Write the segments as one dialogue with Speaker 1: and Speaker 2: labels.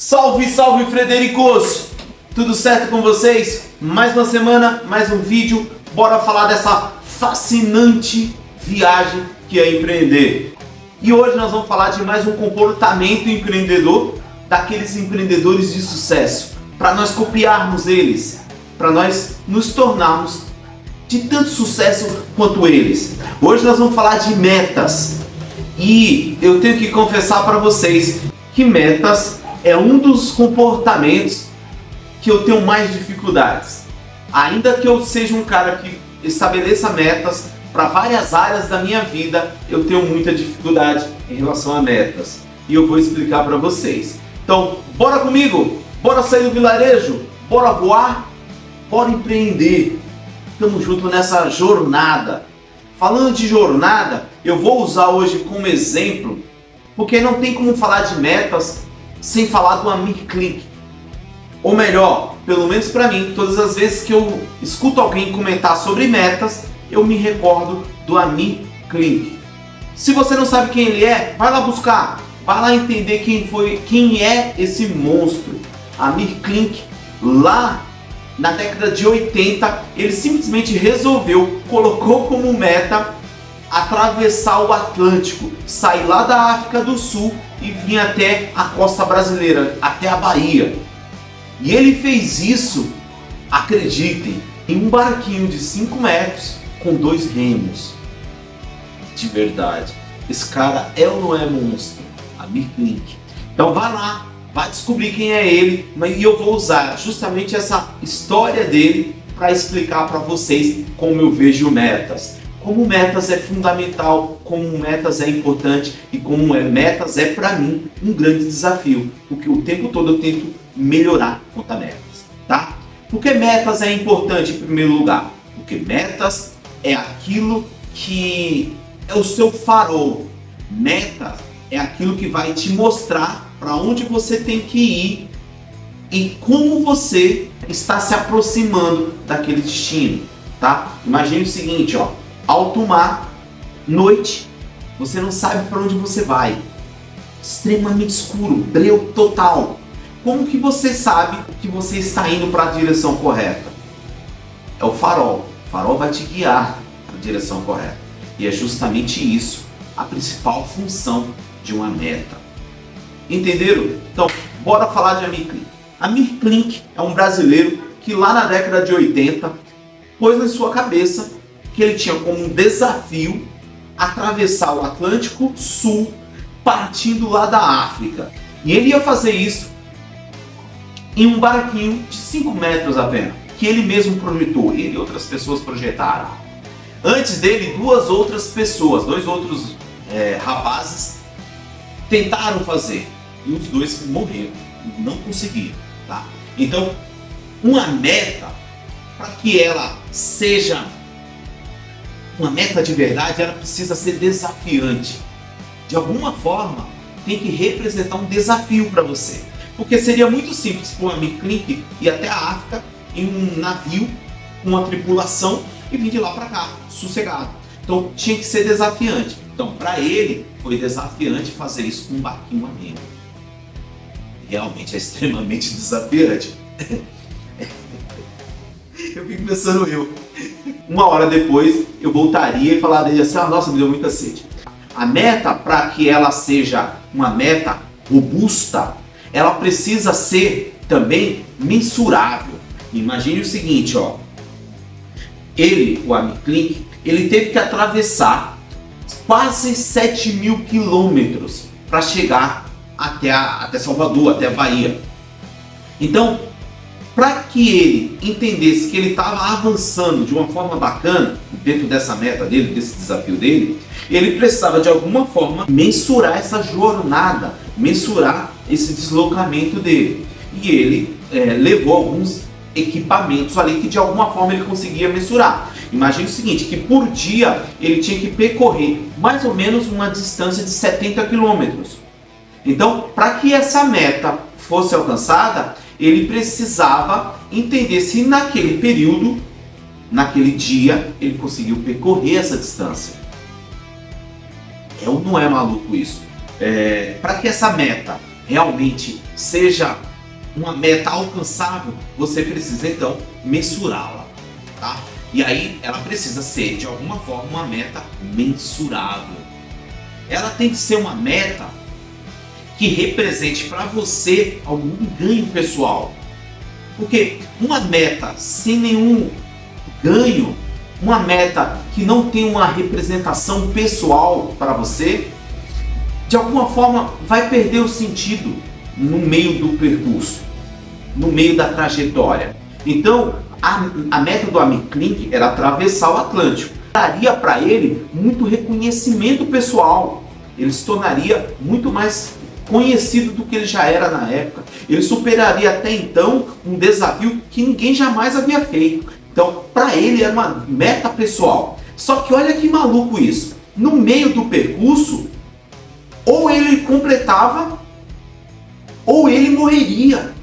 Speaker 1: Salve, salve, Fredericos! Tudo certo com vocês? Mais uma semana, mais um vídeo. Bora falar dessa fascinante viagem que é empreender. E hoje nós vamos falar de mais um comportamento empreendedor, daqueles empreendedores de sucesso, para nós copiarmos eles, para nós nos tornarmos de tanto sucesso quanto eles. Hoje nós vamos falar de metas. E eu tenho que confessar para vocês que metas é um dos comportamentos que eu tenho mais dificuldades. Ainda que eu seja um cara que estabeleça metas para várias áreas da minha vida, eu tenho muita dificuldade em relação a metas. E eu vou explicar para vocês. Então, bora comigo? Bora sair do vilarejo? Bora voar? Bora empreender? Estamos juntos nessa jornada. Falando de jornada, eu vou usar hoje como exemplo, porque não tem como falar de metas sem falar do Amir Klink. Ou melhor, pelo menos para mim, todas as vezes que eu escuto alguém comentar sobre metas, eu me recordo do Amir Klink. Se você não sabe quem ele é, vai lá buscar, vai lá entender quem é esse monstro. Amir Klink, lá na década de 80, ele simplesmente resolveu, colocou como meta atravessar o Atlântico, sair lá da África do Sul e vir até a costa brasileira, até a Bahia. E ele fez isso, acreditem, em um barquinho de 5 metros com 2 remos. De verdade, esse cara é ou não é monstro? Amir Klink. Então vai lá, vai descobrir quem é ele, e eu vou usar justamente essa história dele para explicar para vocês como eu vejo metas. Como metas é fundamental, como metas é importante e como metas é para mim um grande desafio, porque o tempo todo eu tento melhorar quanto a metas, tá? Por que metas é importante em primeiro lugar? Porque metas é aquilo que é o seu farol. Metas é aquilo que vai te mostrar para onde você tem que ir e como você está se aproximando daquele destino, tá? Imagine o seguinte, ó, alto mar, noite, você não sabe para onde você vai, extremamente escuro, breu total. Como que você sabe que você está indo para a direção correta? É o farol. O farol vai te guiar para a direção correta. E é justamente isso a principal função de uma meta. Entenderam? Então, bora falar de Amir Klink. Amir Klink é um brasileiro que lá na década de 80 pôs na sua cabeça que ele tinha como um desafio atravessar o Atlântico Sul partindo lá da África. E ele ia fazer isso em um barquinho de 5 metros apenas, que ele mesmo projetou, ele e outras pessoas projetaram. Antes dele, 2 outras pessoas, 2 outros rapazes tentaram fazer e os 2 morreram, não conseguiram, tá? Então, uma meta, para que ela seja uma meta de verdade, ela precisa ser desafiante. De alguma forma, tem que representar um desafio para você. Porque seria muito simples para o Amir Klink ir até a África em um navio, com uma tripulação e vir de lá para cá, sossegado. Então tinha que ser desafiante. Então para ele foi desafiante fazer isso com um barquinho a remo. Realmente é extremamente desafiante. Eu fico pensando uma hora depois eu voltaria e falaria assim, nossa, me deu muita sede. A meta, para que ela seja uma meta robusta, ela precisa ser também mensurável. Imagine o seguinte, ó. O Amir Klink, ele teve que atravessar quase 7.000 quilômetros para chegar até Salvador, até a Bahia. Então, para que ele entendesse que ele estava avançando de uma forma bacana dentro dessa meta dele, desse desafio dele, ele precisava de alguma forma mensurar essa jornada, mensurar esse deslocamento dele. E ele levou alguns equipamentos ali que de alguma forma ele conseguia mensurar. Imagine o seguinte, que por dia ele tinha que percorrer mais ou menos uma distância de 70 quilômetros. Então, para que essa meta fosse alcançada, ele precisava entender se naquele período, naquele dia, ele conseguiu percorrer essa distância. É ou não é maluco isso? Para que essa meta realmente seja uma meta alcançável, você precisa então mensurá-la, tá? E aí ela precisa ser de alguma forma uma meta mensurável. Ela tem que ser uma meta que represente para você algum ganho pessoal. Porque uma meta sem nenhum ganho, uma meta que não tem uma representação pessoal para você, de alguma forma vai perder o sentido no meio do percurso, no meio da trajetória. Então, a meta do Amir Klink era atravessar o Atlântico. Daria para ele muito reconhecimento pessoal. Ele se tornaria muito mais conhecido do que ele já era na época. Ele superaria até então um desafio que ninguém jamais havia feito. Então, para ele era uma meta pessoal. Só que olha que maluco isso. No meio do percurso, ou ele completava, ou ele morreria.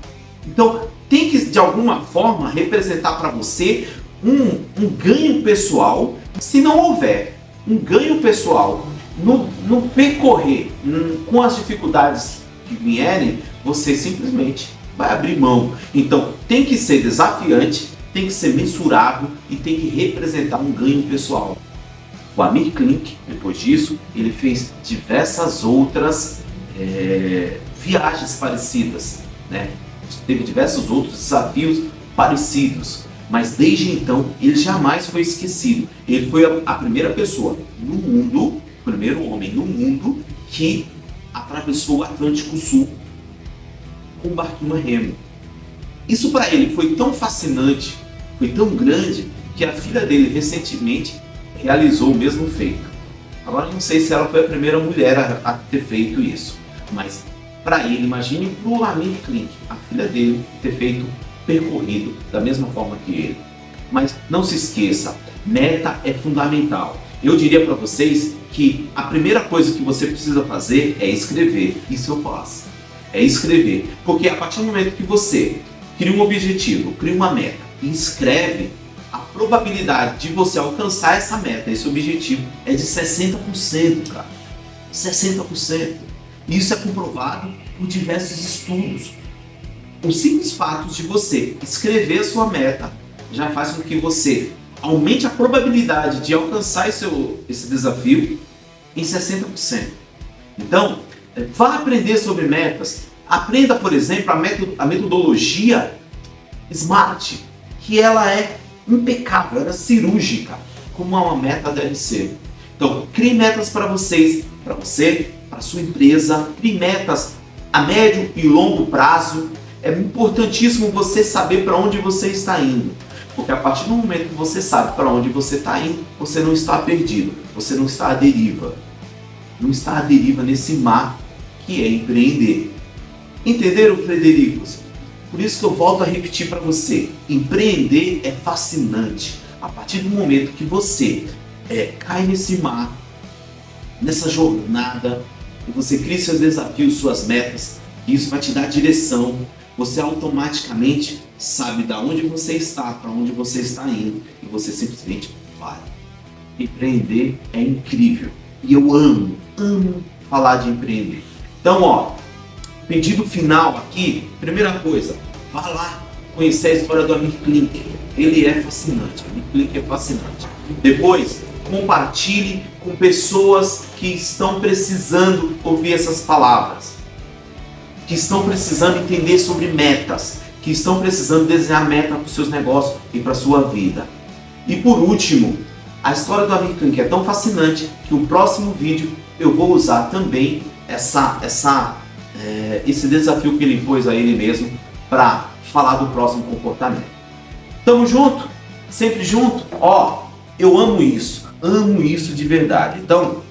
Speaker 1: Então, tem que de alguma forma representar para você um ganho pessoal. Se não houver um ganho pessoal no percorrer com as dificuldades que vierem, você simplesmente vai abrir mão. Então tem que ser desafiante, tem que ser mensurável e tem que representar um ganho pessoal. O Amir Klink, depois disso, ele fez diversas outras viagens parecidas, né? Teve diversos outros desafios parecidos, mas desde então ele jamais foi esquecido. Ele foi a primeira pessoa no mundo, o primeiro homem no mundo que atravessou o Atlântico Sul com um barquinho a remo. Isso para ele foi tão fascinante, foi tão grande, que a filha dele recentemente realizou o mesmo feito. Agora não sei se ela foi a primeira mulher a ter feito isso, mas para ele, imagine para o Amir Klink, a filha dele, ter percorrido da mesma forma que ele. Mas não se esqueça, meta é fundamental. Eu diria para vocês que a primeira coisa que você precisa fazer é escrever. Isso eu faço. É escrever. Porque a partir do momento que você cria um objetivo, cria uma meta e escreve, a probabilidade de você alcançar essa meta, esse objetivo, é de 60%, cara. 60%. Isso é comprovado por diversos estudos. O simples fato de você escrever a sua meta já faz com que você aumente a probabilidade de alcançar esse desafio em 60%. Então, vá aprender sobre metas. Aprenda, por exemplo, a metodologia SMART, que ela é impecável, ela é cirúrgica, como uma meta deve ser. Então, crie metas para vocês, para você, para sua empresa, crie metas a médio e longo prazo. É importantíssimo você saber para onde você está indo, porque a partir do momento que você sabe para onde você está indo, você não está perdido, você não está à deriva. Não está à deriva nesse mar que é empreender. Entenderam, Fredericos? Por isso que eu volto a repetir para você, empreender é fascinante. A partir do momento que você cai nesse mar, nessa jornada, e você cria seus desafios, suas metas, isso vai te dar direção. Você automaticamente sabe de onde você está, para onde você está indo, e você simplesmente vai. Empreender é incrível. E eu amo falar de empreender. Então, pedido final aqui, primeira coisa, vá lá conhecer a história do Amir Klink. Ele é fascinante, o Amir Klink é fascinante. Depois, compartilhe com pessoas que estão precisando ouvir essas palavras, que estão precisando entender sobre metas, que estão precisando desenhar meta para os seus negócios e para a sua vida. E por último, a história do Amir Klink é tão fascinante que o próximo vídeo eu vou usar também esse desafio que ele impôs a ele mesmo para falar do próximo comportamento. Tamo junto? Sempre junto? Eu amo isso de verdade. Então,